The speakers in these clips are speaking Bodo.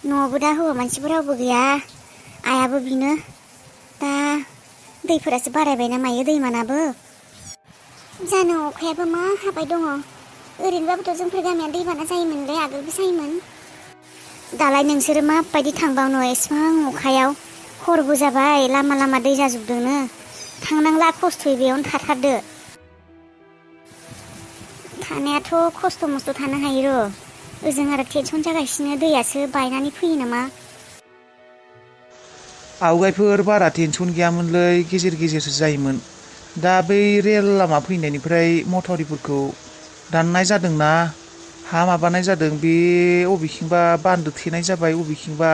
न'आवबो दा हौवा मानसिबो रावबो गैया आइयाबो बिनो दा दैफोरासो बारायबाय ना मायो दैमानाबो जानो अखायाबो मा हाबाय दङ ओरैनोबाबोथ' जोंफोर गामिया दैबाना जायोमोनलै आगोलबो जायोमोन दालाय नोंसोरो माबायदि थांबावनो एसेबां अखायाव हरबो जाबाय लामा लामा दै जाजोबदोंनो थांनांला खस्थ'यै बेयावनो थाथारदो थानायाथ' खस्थ' मस्थ' थानो हायो र' ओजों आरो टेनसन जागासिनो दैयासो बायनानै फैयो नामा आवगायफोर बारा टेनसन गैयामोनलै गेजेर गेजेरसो जायोमोन दा बै रेल लामा फैनायनिफ्राय मथावरिफोरखौ दाननाय जादोंना हा माबानाय जादों बे अबेथिंबा बान्दो थेनाय जाबाय अबेथिंबा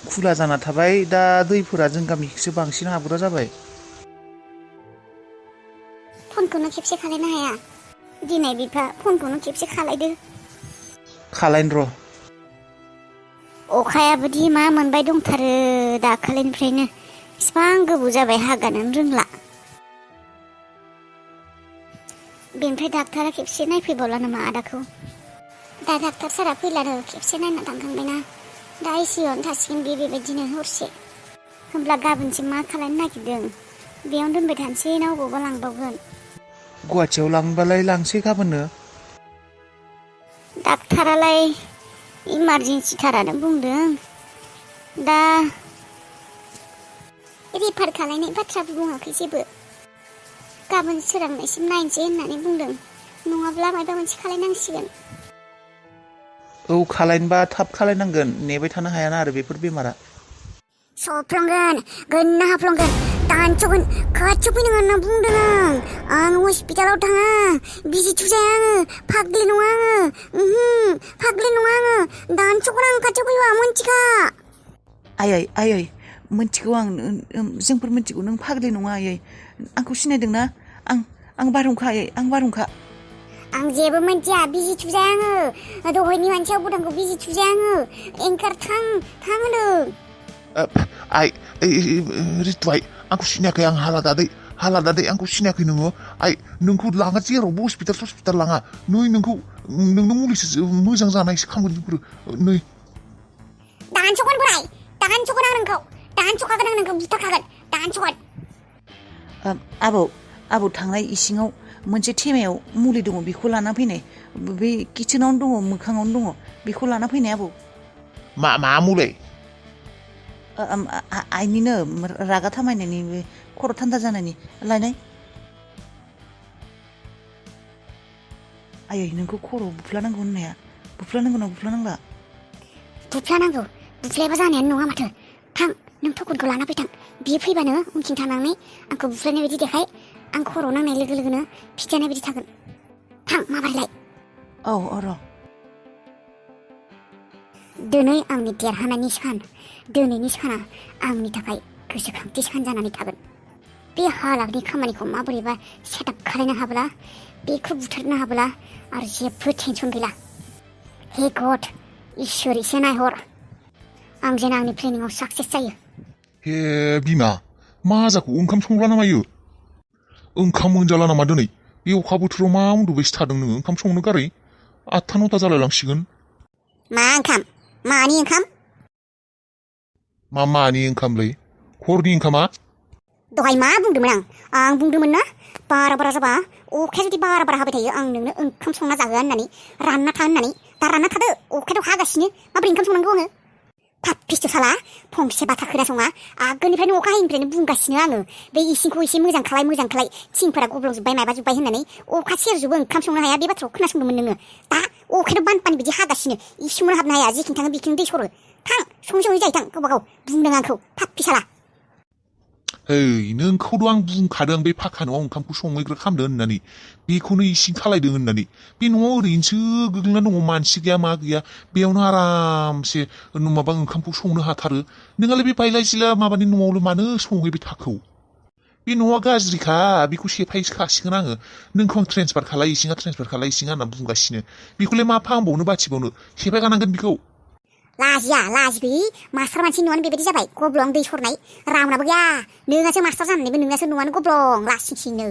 खुला जाना थाबाय दा दैफोरा जों गामिखौसो बांसिन हाबग्रा जाबाय फनखौनो खेबसे खालायनो हाया दिनै बिफा फनखौनो खेबसे खालायदो खालायनो र' अखायाबोदि मा मोनबाय दंथारो दाखालिनिफ्रायनो इसिबां गोबाव जाबाय हागानोनो रोंला बेनिफ्राय डाक्टारा खेबसे नायफैबावला नामा आदाखौ दा डाक्टार सारा फैलानो खेबसे नायना थांखांबायना दा आइसिइउआवनो थासिगोन बेबायदिनो हरसे होमब्ला गाबोनसिम मा खालामनो नागिरदों बेयावनो दोनबाय थानोसै ना अबावबा लांबावगोन गुवाहाटियाव लांबालाय लांसै गाबोननो डाक्टारालाय इमारजेन्सिथारानो बुंदों दा रिफार खालायनाय बाथ्राबो बुङाखै जेबो गाबोन सोरांनायसिम नायनोसै होननानै बुंदों नङाब्ला माबा मोनसे खालायनांसिगोन औ खालायनोबा थाब खालायनांगोन नेबाय थानो हायाना आरो बेफोर बेमारा सफ्लंगोन गोनना हाफ्लंगोन दानस'गोन खाथियाव फैनाङा होनना बुंदों आं हस्पिटालाव थाङा बिजि थुजाया आङो फाग्लि नङा आङो फाग्लि नङा आङो दानस'गोन आं खाथियाव फैबा मोनथिखा आयै मोनथिगौ आं जोंफोर मोनथिगौ नों फाग्लि नङा आयै आंखौ सिनायदोंना आं बारहुंखा आयै आं बारहुंखा आं जेबो मोनथिया बिजि थुजाया आङो दहायनि मानसिया बुदांखौ बिजि थुजाया आङो एंकार थां होनदों आइ रितु आइ आंखौ सिनायाखै आं हालादादै आंखौ सिनायाखै नोङो आइ नोंखौ लाङा जेरावबो हस्पिटाल लाङा नै नोंनो मुलिसो मोजां जानायसो खालामगोन जोंफोर नै दानस'गोन बोराय दानस'गोन आं नोंखौ दानस'खागोन आं नोंखौ बुथारखागोन दानस'गोन आबौ थांनाय इसिङाव मोनसे थेमायाव मुलि दङ बेखौ लाना फैनाय बे किचेनावनो दङ मोखाङावनो दङ बेखौ लाना फैनाय आबौ मा मुलि आइनिनो रागा थामायनायनि बे खर' थान्दा जानायनि लायनाय आयै नोंखौ खर'आव बुफ्लानांगौ होननाया बुफ्लानांगौ ना बुफ्लानांला बुफ्लानांगौ बुफ्लायाबा जानायानो नङा माथो थां नों थखनखौ लाना फैथां बियो फैबानो उनथिं थांनानै आंखौ बुफ्लायनाय बायदि देखाय आं खर'आव नांनाय लोगो लोगोनो फिजानाय बायदि थागोन थां माबारलाय औ र' दिनै आंनि देरहानायनि सान दिनैनि साना आंनि थाखाय गोसोखांथि सान जानानै थागोन बे हालागनि खामानिखौ माबोरैबा सेटआप खालायनो हाब्ला बेखौ बुथारनो हाब्ला आरो जेबो टेनसन गैला हे गड इसोर एसे नायहर आं जेन आंनि प्लेनिंआव साक्सेस जायो हे बिमा मा जाखो ओंखाम संला ना मायो ओंखाम मोनजाला नामा दिनै बे अखा बोथोराव मा उन्दुबायसो थादों नोङो ओंखाम संनो गारै 8-9 जालायलांसिगोन मा ओंखाम मानि ओंखाम मानि ओंखामलै हरनि ओंखामा दहाय मा बुंदोंमोन आं बुंदोंमोन ना बारा जाबा अखाया जुदि बारा हाबाय थायो आं नोंनो ओंखाम संना जाहोआ होननानै रानना था होननानै दा रानना थादो अखायाथ' हागासिनो माबोरै ओंखाम संनांगौ आङो थाब साला फंसे बाथ्रा खोनासङा आगोलनिफ्रायनो अखा हायैनिफ्रायनो बुंगासिनो आङो बे इसिंखौ एसे मोजां खालाय थिंफोरा गब्लंजोब्बाय माबाजोब्बाय होननानै अखा सेरजोबो ओंखाम संनो हाया बे बाथ्राखौ खोनासंदोंमोन नोङो दा अखायाथ' बानपानि बिदि हागासिनो इसिङावनो हाबनो हाया जेखिनि थाङो बेखिनि दै सरो थां सङै जाहैथां गावबा गाव बुंदों आंखौ फाप्पि साला नोंखौथ' आं बुंखादों बे फाखा न'आव ओंखामखौ संहैग्रा खालामदो होननानै बेखौनो इसिं खालायदों होननानै बे न'आव ओरैनोसो गोग्लैना दङ मानसि गैया मा गैया बेयावनो आरामसे माबा ओंखामखौ संनो हाथारो नोंहालाय बे बायला जिला माबानि न'आवल' मानो संहैबाय थाखौ बे न'आ गाज्रिखा बेखौ सेफायसो खासिगोन आङो नोंखौ आं ट्रेन्सफार खालाय इसिङा होनना बुंगासिनो बेखौलाय मा फाहामबावनो बाथिबावनो सेफायखानांगोन बेखौ लाजिगोयि मास्टार मानसि न'आनो बेबायदि जाबाय गब्लं दै सरनाय रावनाबो गैया नोंहासो मास्टार जानानैबो नोंहासो न'आनो गब्लं लासिंसिंनो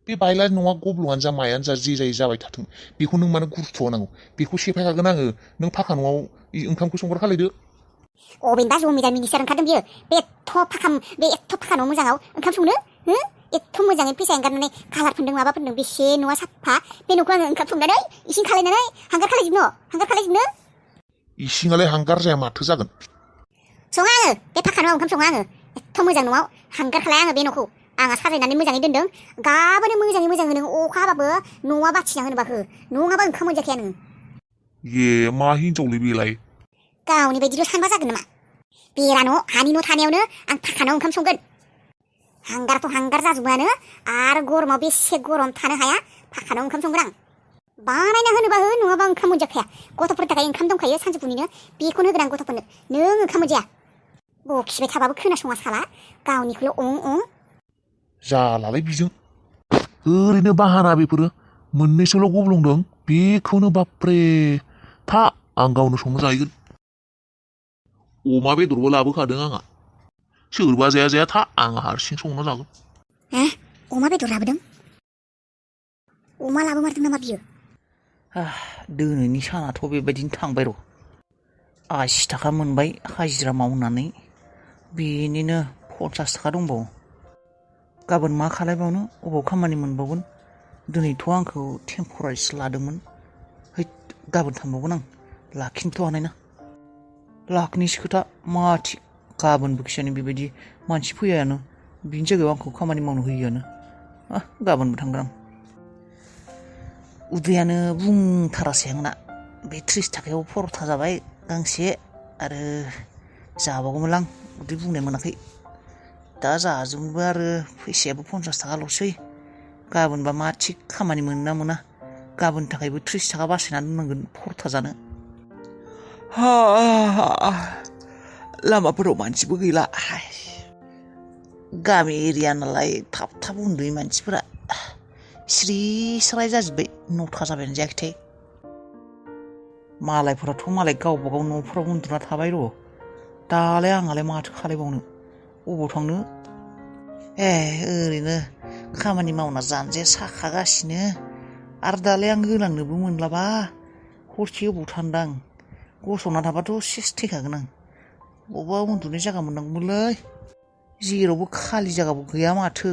बे बायला नङा गब्लङानो जा मायानो जा जे जायो जाबाय थाथों बेखौ नों मानो गुरुत्व होनांगौ बेखौ सेफायखागोन आङो नों फाखा न'आव ओंखामखौ संग्रा खालायदो अबेनबा जमिदार मिनिस्टार ओंखारदों बियो बे एथ' फाखा न' मोजाङाव ओंखाम संनो हो एथ' मोजाङै फैसा एंगारनानै कालार फोनदों माबा फोनदों बेसे न'आ साफा बे न'खौ आङो ओंखाम संनानै इसिं खालायनानै हांगार खालायजोबनो इसिङालाय हांगार जाया माथो जागोन सङा आङो बे फाखा न'आव ओंखाम सङा आङो एथ' मोजां न'आव हांगार खालाया आङो बे न'खौ आंहा साजायनानै मोजाङै दोनदों गाबोनो मोजाङै नों अखा हाबाबो न'आ बाथिना होनोबा हो नङाबा ओंखाम मोनजाखाया नों ये मा हिनजावलै बेलाय गावनि बायदिल' सानबा जागोन नामा बेरा न' हानि न' थानायावनो आं फाखा न'आव ओंखाम संगोन हांगाराथ' हांगार जाजोबोआनो आरो गरमाव बेसे गरम थानो हाया फाखा न'आव ओंखाम संगोन आं बानायना होनोबा हो नङाबा ओंखाम मोनजाखाया गथ'फोरनि थाखाय ओंखाम दंखायो सानजौफुनिनो बेखौनो होगोन आं गथ'फोरनो नों ओंखाम मोनजाया बखिबाय थाबाबो खोनासङा साला गावनिखौल' अं जालालै बिजों ओरैनो बाहाना बेफोरो मोननैसोल' गब्लंदों बेखौनो बाप्रे था आं गावनो संनो जाहैगोन अमा बेदरबो लाबोखादों आंहा सोरबा जाया था आं हारसिं संना जागोन अमा बेदर लाबोदों अमा लाबोमारदों नामा बियो दिनैनि सानाथ' बेबायदिनो थांबाय र' 80 थाखा मोनबाय हाजिरा मावनानै बेनिनो 50 थाखा दंबावो गाबोन मा खालायबावनो अबाव खामानि मोनबावगोन दिनैथ' आंखौ टेम्परारिसो लादोंमोन गाबोन थांबावगोन आं लाखिनोथ' हानाय ना लाखनिसो खोथा माथि गाबोनबो खिजानि बेबायदि मानसि फैयानो बिनि जायगायाव आंखौ खामानि मावनो होयोआनो गाबोनबो थांगोन आं उदैयानो बुंथारासै आंना बे 30 थाखायाव परथा जाबाय गांसे आरो जाबावगौमोन आं उदै बुंनाय मोनाखै दा जाजोबनोबो आरो फैसायाबो 50 थाखाल'सै गाबोनबा मा थिग खामानि मोनो ना मोना गाबोननि थाखायबो 30 थाखा बासायना दोननांगोन परथा जानो लामाफोराव मानसिबो गैला गामि एरिया नालाय थाब उन्दुयो मानसिफोरा स्रि स्राय जाजोब्बाय 9ता जाबायानो जायाखैथाय मालायफोराथ' मालाय गावबा गाव न'फोराव उन्दुना थाबाय र' दालाय आंहालाय माथो खालायबावनो अबाव थांनो ओरैनो खामानि मावना जानोसै साखागासिनो आरो दालाय आं गोलांनोबो मोनलाबा हरसे अबाव थान्दां गसंना थाबाथ' सेस थैखागोन आं बबेबा उन्दुनाय जायगा मोननांगौमोनलै जेरावबो खालि जायगाबो गैया माथो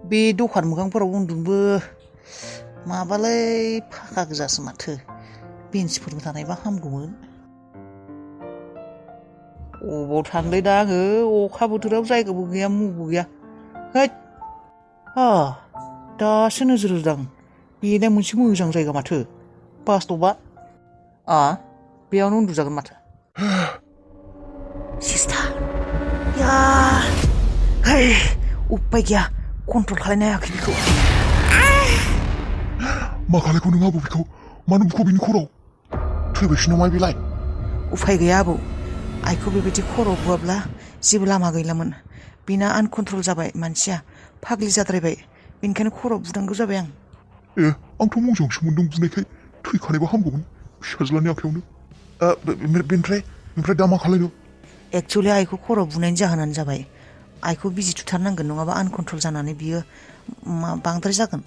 बे दखान मोखांफोराव उन्दुनोबो माबालै फाखा गोजासो माथो बेन्चफोरबो थानायबा हामगौमोन अबाव थांलै दा आङो अखा बोथोराव जायगाबो गैया मुबो गैया दासो नोजोर होदां बेना मोनसे मोजां जायगा माथो बास स्टपआ बेयावनो उन्दुजागोन माथो सिस्टा उपाय गैया कन्ट्रल खालायनो हायाखै बेखौ मा खालायखौ नों आबौ बेखौ मानो बुखौ बिनि खर'आव थैबायसो नामा बेलाय उफाय गैया आबौ आइखौ बेबायदि खर' बुआब्ला जेबो लामा गैलामोन बिना आनकन्ट्रल जाबाय मानसिया फाग्लि जाद्रायबाय बेनिखायनो खर' बुनांगौ जाबाय आं आंथ' मोजांसो मोन्दों बुनायखाय थैखानायबा हामगौमोन फिसाज्लानि आखायावनो बेनिफ्राय दा मा खालायनो एक्सुवेलि आइखौ खर' बुनायनि जाहोनानो जाबाय आइखौ बिजि थुथारनांगोन नङाबा आनकन्ट्रल जानानै बियो बांद्राय जागोन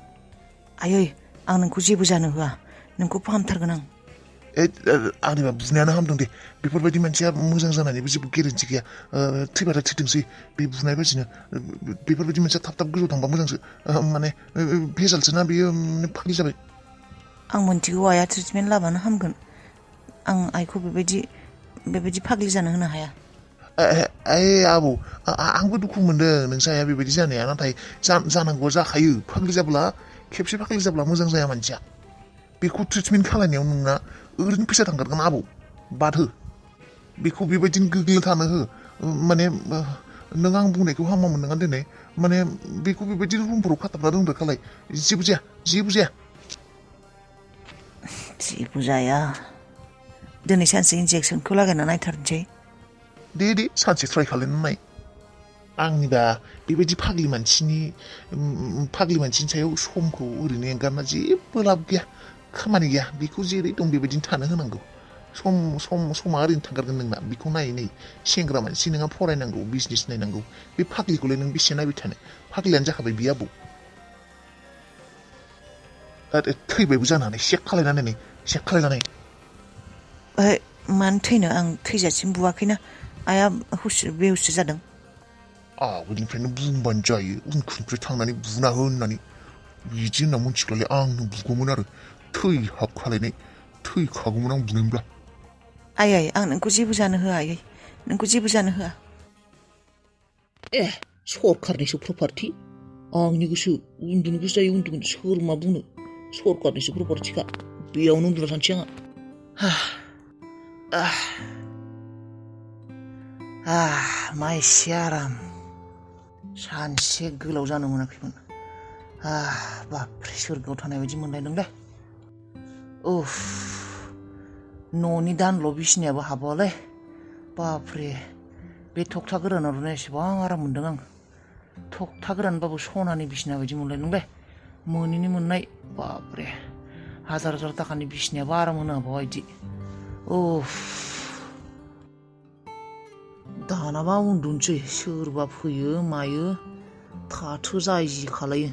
आयै आं नोंखौ जेबो जानो होआ नोंखौ फाहामथारगोन आं आंनिबा बुनायानो हामदों दे बेफोरबायदि मानसिया मोजां जानायनिबो जेबो गेरेन्टि गैया थैबाथाय थैथोंसै बे बुनाय बायदिनो बेफोरबायदि मानसिया थाब गोजौ थांबा मोजांसो माने भेजालसो ना बेयो फाग्लि जाबाय आं मोनथिगौ आइया ट्रिटमेन्ट लाबानो हामगोन आं आइखौ बेबायदि फाग्लि जानो होनो हाया आबौ आंबो दुखु मोनदों नोंसा आइया बेबायदि जानाया नाथाय जानांगौआ जाखायो फाग्लि जाब्ला खेबसे फाग्लि जाब्ला मोजां जाया मानसिया बेखौ ट्रिटमेन्ट खालायनायाव नोंना ओरैनो फैसा थांगारगोन आबौ बाद हो बेखौ बेबायदिनो गोग्लैना थानो हो माने नों आं बुंनायखौ हामा मोननाङा दिनै माने बेखौ बेबायदि रुमफोराव खाथाबना दोनदो खालाय जेबो जाया दिनै सानसे इन्जेक्सनखौ लागायना नायथारनोसै दे सानसे ट्राइ खालायनानै नाय आंनिबा बेबायदि फाग्लि मानसिनि सायाव समखौ ओरैनो एंगारना जेबो लाब गैया खामानि गैया बेखौ जेरै दं बेबायदिनो थानो होनांगौ समा ओरैनो थांगारगोन नोंना बेखौ नायै सेंग्रा मानसि नोंहा फरायनांगौ बिजनेस नायनांगौ बे फाग्लिखौलाय नों बेसे नायबाय थानो फाग्लियानो जाखाबाय बे आबौ थैबायबो जानो हानाय चेक खालायनानै नै चेक खालायनानै मानो थैनो आं थैजासिम बुवाखैना आइया बेहुससो जादों आवगोलनिफ्रायनो बुंबानो जायो उनखुनिफ्राय थांनानै बुना हो होननानै बिदि होनना मिथिब्लालाय आंनो बुगौमोन आरो थैहाब खालायनाय थैखागौमोन आं बुनायमोनब्ला आइ आं नोंखौ जेबो जानो होआ आयै नोंखौ जेबो जानो होआ सरखारनिसो प्रपार्टि आंनि गोसो उन्दुनो गोसो जायो उन्दुगोन सोर मा बुंनो सरखारनिसो प्रपार्टिखा बेयावनो उन्दुना थानोसै आंहा मा एसे आराम सानसे गोलाव जानो मोनाखैमोन बाबरे सोरगोआव थानाय बायदि मोनलायदोंलै उफ न'नि दानल' बिसिनायाबो हाबावालै बाबरे बे थखथा गोरानावनो एसेबां आराम मोनदों आं थखथा गोरानबाबो सनानि बिसिना बायदि मोनलायदोंलै मोनैनि मोननाय बाबरे हाजार थाखानि बिसिनायाबो आराम होनो हाबावा इदि उफ दानाबा उन्दुनोसै सोरबा फैयो मायो थाथो जाय जि खालायो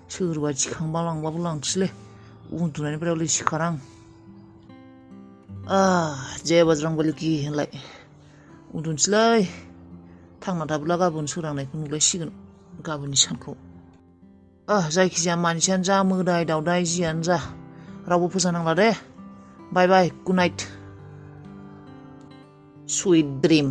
सोरबा दिखांबा लांबाबो लांसैलै उन्दुनायनिफ्राय हले सिखारा आं जय बजरंबली की होनलाय उन्दुनोसैलै थांना थाब्ला गाबोन सोरांनायखौ नुलायसिगोन गाबोननि सानखौ जायखिजाया मानसियानो जा मोदाय दावदाय जियानो जा रावबो फोजानांला दे बाय बाय गुड नाइट स्वीट ड्रिम